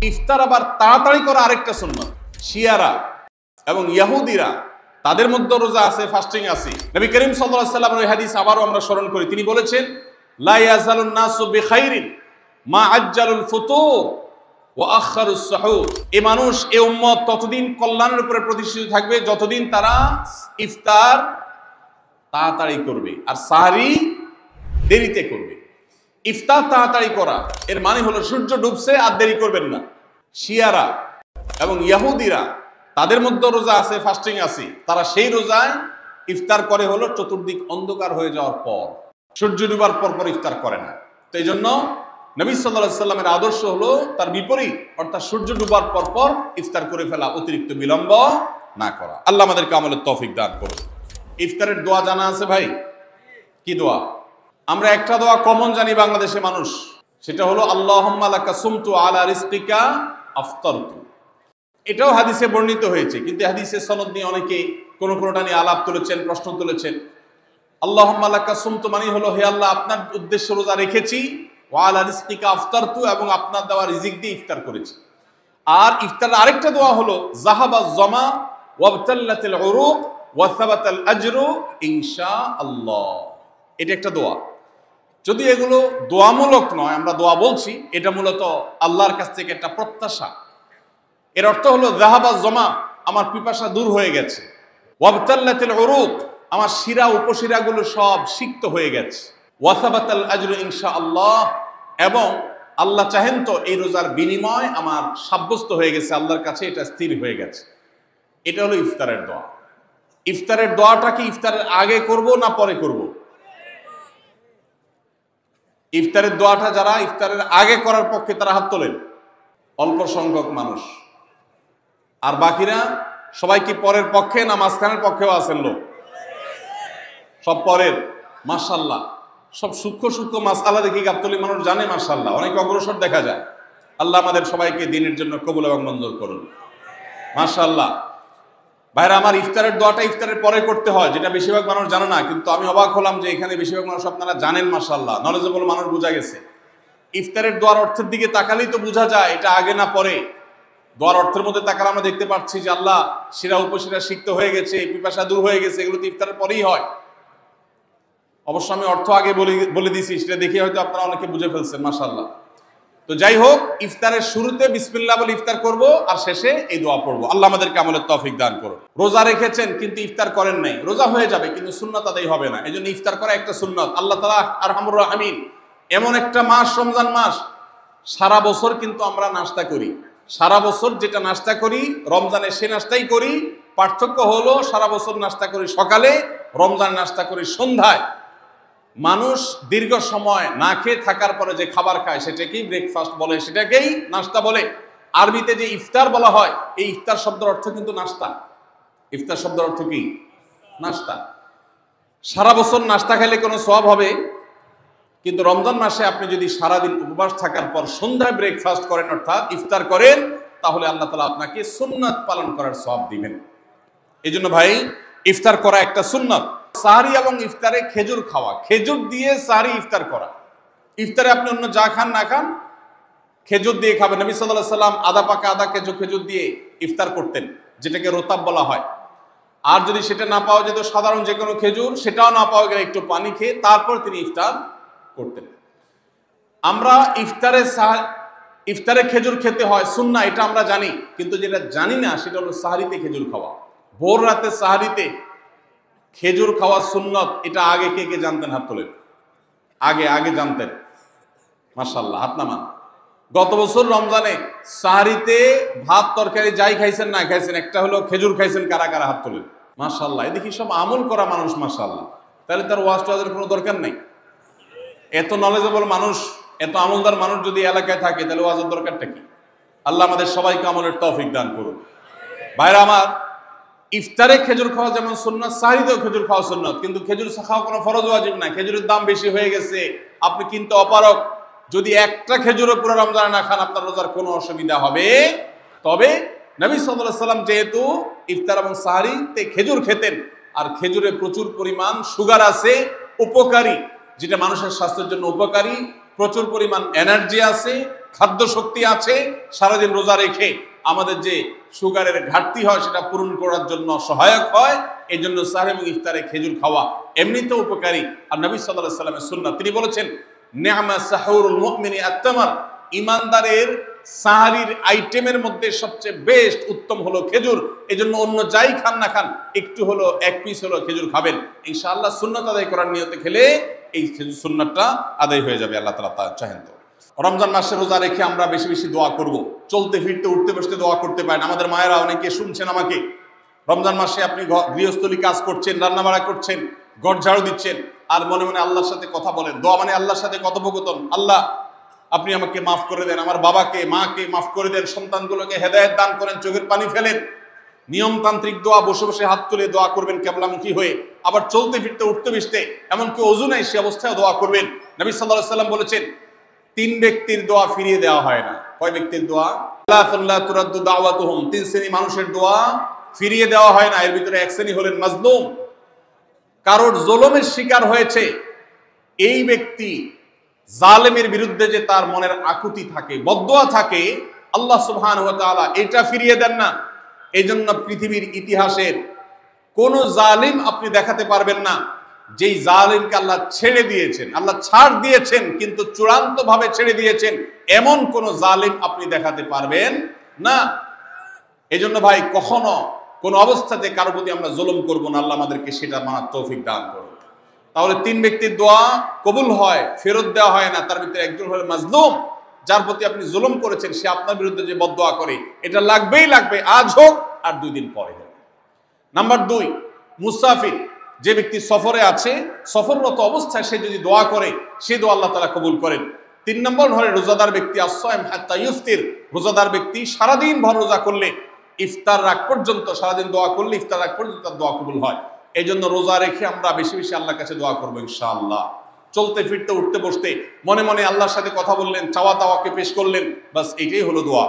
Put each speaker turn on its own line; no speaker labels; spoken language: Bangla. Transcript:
ইফতার আবার তাড়াতাড়ি করা আরেকটা সুন্নাত। শিয়ারা এবং ইহুদিরা তাদের মধ্যে রোজা আছে, ফাস্টিং আছে। নবী করিম সাল্লাল্লাহু আলাইহি ওয়াসাল্লামের ওই হাদিস আবারও আমরা স্মরণ করি। তিনি বলেছেন, লা ইয়াজালুন নাসু বিখাইরিন মা আজ্জালুল ফুতুর ওয়া আখারুস সুহুর। এই মানুষ, এই উম্মত ততদিন কল্যাণের উপরে প্রতিষ্ঠিত থাকবে যতদিন তারা ইফতার তাড়াতাড়ি করবে আর সাহরি দেরিতে করবে। ইফতার তাড়াতাড়ি করা এর মানে হলো সূর্য ডুবছে আর দেরি করবেন না। শিয়ারা এবং ইহুদিরা তাদের মধ্যে রোজা আছে, ফাস্টিং আছে। তারা সেই রোজায় ইফতার করে হলো চতুর্দিক অন্ধকার হয়ে যাওয়ার পর, সূর্য ডুবার পর পর ইফতার করে না। তো এই জন্য নবী সাল্লাল্লাহু আলাইহি সাল্লামের আদর্শ হলো তার বিপরীত, অর্থাৎ সূর্য ডুবার পর পর ইফতার করে ফেলা, অতিরিক্ত বিলম্ব না করা। আল্লাহ আমাদেরকে আমলের তৌফিক দান করুন। ইফতারের দোয়া জানা আছে ভাই? কি দোয়া? আমরা একটা দোয়া কমন জানি বাংলাদেশে মানুষ, সেটা হলো আল্লাহুম্মা লাকা সুমতু আলা রিজকিকা আফতারতু। এটাও হাদিসে বর্ণিত হয়েছে, কিন্তু হাদিসের সনদ নিয়ে অনেকে কোনোটা নিয়ে আলাপ তুলেছেন, প্রশ্ন তুলেছেন। আল্লাহুম্মা লাকা সুমতু মানে হলো, হে আল্লাহ, আপনার উদ্দেশ্যে রোজা রেখেছি, ওয়া আলা রিজকিকা আফতারতু, এবং আপনার দেওয়া রিজিক দিয়ে ইফতার করেছি। আর ইফতারের আরেকটা দোয়া হলো যাহাবাজ জামা ওয়াবতাল্লাতিল উরুক ওয়া সাবাতাল আজরু ইনশাআল্লাহ। এটা একটা দোয়া। যদি এগুলো দোয়ামূলক নয়, আমরা দোয়া বলছি, এটা মূলত আল্লাহর কাছ থেকে একটা প্রত্যাশা। এর অর্থ হলো যাহাবাজ জামা, আমার পিপাসা দূর হয়ে গেছে, ওয়াবতাল্লাতিল উরুক, আমার শিরা উপশিরাগুলো সব সিক্ত হয়ে গেছে, ওয়া সাবাতাল আজরু ইনশাআল্লাহ, এবং আল্লাহ চাহেন তো এই রোজার বিনিময় আমার সাব্যস্ত হয়ে গেছে আল্লাহর কাছে, এটা স্থির হয়ে গেছে। এটা হলো ইফতারের দোয়া। ইফতারের দোয়াটা কি ইফতারের আগে করব না পরে করব? ইফতারের দোয়াটা যারা ইফতারের আগে করার পক্ষে তারা হাত তোলেন, অল্প সংখ্যক মানুষ। আর বাকিরা সবাই কি পরের পক্ষে না মাঝখানের পক্ষেও আছেন লোক? সব পরের। মাশাআল্লাহ, সব সূক্ষ্ম সূক্ষ্ম মাসআলা দেখি গাবতলী মানুষ জানে, মাশাআল্লাহ, অনেক অগ্রসর দেখা যায়। আল্লাহ আমাদের সবাইকে দ্বীনের জন্য কবুল এবং মঞ্জুর করুন, মাশাআল্লাহ। ভাইরা আমার, ইফতারের দোয়াটা ইফতারের পরে করতে হয়, যেটা বেশিরভাগ মানুষ জানে না। কিন্তু আমি অবাক হলাম যে এখানে বেশিরভাগ মানুষ আপনারা জানেন, মাশাআল্লাহ, নলেজেবল মানুষ, বোঝা গেছে। ইফতারের দোয়ার অর্থের দিকে তাকালেই তো বোঝা যায় এটা আগে না পরে। দোয়ার অর্থের মধ্যে তাকালে আমরা দেখতে পাচ্ছি যে আল্লাহ শিরা উপশিরা সিক্ত হয়ে গেছে, পিপাসা দূর হয়ে গেছে, এগুলো তো ইফতারের পরেই হয়। অবশ্য আমি অর্থ আগে বলে দিছি, সেটা দেখে হয়তো আপনারা অনেকে বুঝে ফেলছেন, মাশাআল্লাহ। তো যাই হোক, ইফতারের শুরুতে বিসমিল্লাহ বলে ইফতার করব, আর শেষে এই দোয়া পড়বো। আল্লাহ আমাদেরকে আমলের তৌফিক দান করুন। রোজা রেখেছেন কিন্তু ইফতার করেন নাই, রোজা হয়ে যাবে কিন্তু সুন্নাত আদায় হবে না। এই জন্য ইফতার করা একটা সুন্নাত। আল্লাহ তাআলা আরহামুর রাহিমিন, এমন একটা মাস রমজান মাস, সারা বছর কিন্তু আমরা নাস্তা করি। সারা বছর যেটা নাস্তা করি রমজানে সে নাস্তাই করি। পার্থক্য হলো সারা বছর নাস্তা করি সকালে, রমজান নাস্তা করি সন্ধ্যায়। মানুষ দীর্ঘ সময় না খেয়ে থাকার পরে যে খাবার খায় সেটাকেই ব্রেকফাস্ট বলে, সেটাকেই নাস্তা বলে। আরবিতে যে ইফতার বলা হয়, এই ইফতার শব্দের অর্থ কিন্তু নাস্তা। ইফতার শব্দের অর্থ কি? নাস্তা। সারা বছর নাস্তা খেলে কোনো সওয়াব হবে, কিন্তু রমজান মাসে আপনি যদি সারাদিন উপবাস থাকার পর সন্ধ্যায় ব্রেকফাস্ট করেন, অর্থাৎ ইফতার করেন, তাহলে আল্লাহ তাআলা আপনাকে সুন্নাত পালন করার সওয়াব দিবেন। এই জন্য ভাই, ইফতার করা একটা সুন্নাত। সাহরি এবং ইফতারে খেজুর খাওয়া, খেজুর দিয়ে সাহরি ইফতার করা। ইফতারে আপনি অন্য যা খান না খান, খেজুর দিয়ে খাবেন। নবী সাল্লাল্লাহু আলাইহি সাল্লাম আদা পাকা আদা খেজুর দিয়ে ইফতার করতেন, যেটাকে রোতাব বলা হয়। আর যদি সেটা না পাওয়া যেত, সাধারণ যে কোনো খেজুর, সেটাও না পাওয়া গেলে একটু পানি খেয়ে তারপর তিনি ইফতার করতেন। আমরা ইফতারে খেজুর খেতে হয় সুন্নাহ, এটা আমরা জানি, কিন্তু যেটা জানি না সেটা হলো সাহরিতে খেজুর খাওয়া। ভোর রাতে সাহরিতে খেজুর খাওয়া সুন্নত। এটা আগে কে কে জানতেন? হাত তোলেন। আগে জানতেন? মাশাআল্লাহ, হাত নামান। গত বছর রমজানে সাহরিতে ভাত তরকারি যাই খাইছেন না খাইছেন, একটা হলো খেজুর খাইছেন, কারা কারা হাত তোলেন? মাশাআল্লাহ। এদিকে সব আমল করা মানুষ, মাশাআল্লাহ। তাহলে তার ওয়াজ টোয়াজের কোনো দরকার নেই। এত নলেজেবল মানুষ, এত আমলদার মানুষ যদি এলাকায় থাকে, তাহলে ওয়াজের দরকারটা কি? আল্লাহ আমাদের সবাইকে আমলের তৌফিক দান করুন। ভাইরা আমার, ইফতারে খেজুর খাওয়া যেমন সুন্নাত, সাহরিতেও খেজুর খাওয়া সুন্নাত, কিন্তু খেজুর খাওয়া কোনো ফরজ ওয়াজিব না। খেজুরের দাম বেশি হয়ে গেছে, আপনি কিনতে অপারগ। যদি একটা খেজুরও পুরো রমজানে না খান, আপনার রোজার কোনো অসুবিধা হবে। তবে নবী সাল্লাল্লাহু আলাইহি সাল্লাম যেহেতু ইফতার এবং সাহরিতে খেজুর খেতেন, আর খেজুরে প্রচুর পরিমাণ সুগার আছে, উপকারী, যেটা মানুষের স্বাস্থ্যের জন্য উপকারী, প্রচুর পরিমাণ এনার্জি আছে, খাদ্য শক্তি আছে, সারাদিন রোজা রেখে আমাদের যে সুগারের ঘাটতি হয় সেটা পূরণ করার জন্য সহায়ক হয়। এই জন্য সাহরি এবং ইফতারে খেজুর খাওয়া এমনিতেও উপকারী। আর নবী সাল্লাল্লাহু আলাইহি সাল্লামের সুন্নাত, তিনি বলেছেন নি'মা সাহুরুল মুমিনি আত-তামার, ইমানদারের সাহারির আইটেমের মধ্যে সবচেয়ে বেস্ট উত্তম হলো খেজুর। এই জন্য অন্য যাই খান না খান একটু হলো, এক পিস হলো খেজুর খাবেন, ইনশাআল্লাহ সুন্নাত আদায় করার নিয়তে খেলে এই খেজুর সুন্নাতটা আদায় হয়ে যাবে। আল্লাহ তাআলা তা চাহেন। তো রমজান মাসে রোজা রেখে আমরা বেশি বেশি দোয়া করব। চলতে ফিরতে উঠতে বসতে দোয়া করতে পারেন। আমাদের মায়েরা অনেকে শুনছেন আমাকে, রমজান মাসে আপনি গৃহস্থলী কাজ করছেন, রান্নাবাড়া করছেন, ঘর ঝাড়ু দিচ্ছেন, আর মনে মনে আল্লাহর সাথে কথা বলেন। দোয়া মানে আল্লাহর সাথে কথোপকথন। আল্লাহ আপনি আমাকে মাফ করে দেন, আমার বাবাকে মাকে মাফ করে দেন, সন্তানগুলোকে হেদায়েত দান করেন, চোখের পানি ফেলেন। নিয়মতান্ত্রিক দোয়া, বসে বসে হাত তুলে দোয়া করবেন কেবলামুখী হয়ে। আবার চলতে ফিরতে উঠতে বসতে, এমনকি ওযু নাই সে অবস্থায় দোয়া করবেন। নবী সাল্লাল্লাহু আলাইহি সাল্লাম বলেছেন 3 ব্যক্তির দোয়া ফিরিয়ে দেওয়া হয় না। কয় ব্যক্তির দোয়া? লা তুরাদ্দু দাওয়াতুহুম, 3 শ্রেণী মানুষের দোয়া ফিরিয়ে দেওয়া হয় না। এর ভিতরে এক শ্রেণী হলেন মাজলুম, কারোর জুলুমের শিকার হয়েছে এই ব্যক্তি। জালেমের বিরুদ্ধে যে তার মনের আকুতি থাকে, বদদোয়া থাকে, আল্লাহ সুবহানাহু ওয়া তাআলা এটা ফিরিয়ে দেন না। এই জন্য পৃথিবীর ইতিহাসের কোন জালিম আপনি দেখাতে পারবেন না যেই জালিমকে আল্লাহ ছেড়ে দিয়েছেন, আল্লাহ ছাড় দিয়েছেন কিন্তু চূড়ান্ত ভাবে ছেড়ে দিয়েছেন, এমন কোন জালিম আপনি দেখাতে পারবেন না। এই জন্য ভাই কখনো কোন অবস্থাতে কারো প্রতি আমরা জুলুম করব না। আল্লাহ আমাদেরকে সেটা মানার তৌফিক দান করুন। তাহলে 3 ব্যক্তির দোয়া কবুল হয়, ফেরত দেওয়া হয় না। তার ভিতরে একজন হলো মাজলুম, যার প্রতি আপনি জুলুম করেছেন, সে আপনার বিরুদ্ধে যে বদদোয়া করে, এটা লাগবেই লাগবে, আজ হোক আর 2 দিন পরে হোক। নাম্বার 2, মুসাফির, যে ব্যক্তি সফরে আছে, সফররত অবস্থায় সে যদি দোয়া করে, সে দোয়া আল্লাহ তাআলা কবুল করেন। 3 নম্বর হলো রোজাদার ব্যক্তি, as-সাইম হাত্তা ইফতির, রোজাদার ব্যক্তি সারাদিন ভর রোজা করলে, ইফতার রাগ পর্যন্ত সারাদিন দোয়া করলে ইফতার রাগ পর্যন্ত তার দোয়া কবুল হয়। এই জন্য রোজা রেখে আমরা বেশি বেশি আল্লাহর কাছে দোয়া করবো ইনশাআল্লাহ। চলতে ফিরতে উঠতে বসতে মনে মনে আল্লাহর সাথে কথা বললেন, চাওয়া তাওয়াকে পেশ করলেন, বাস এইটাই হলো দোয়া।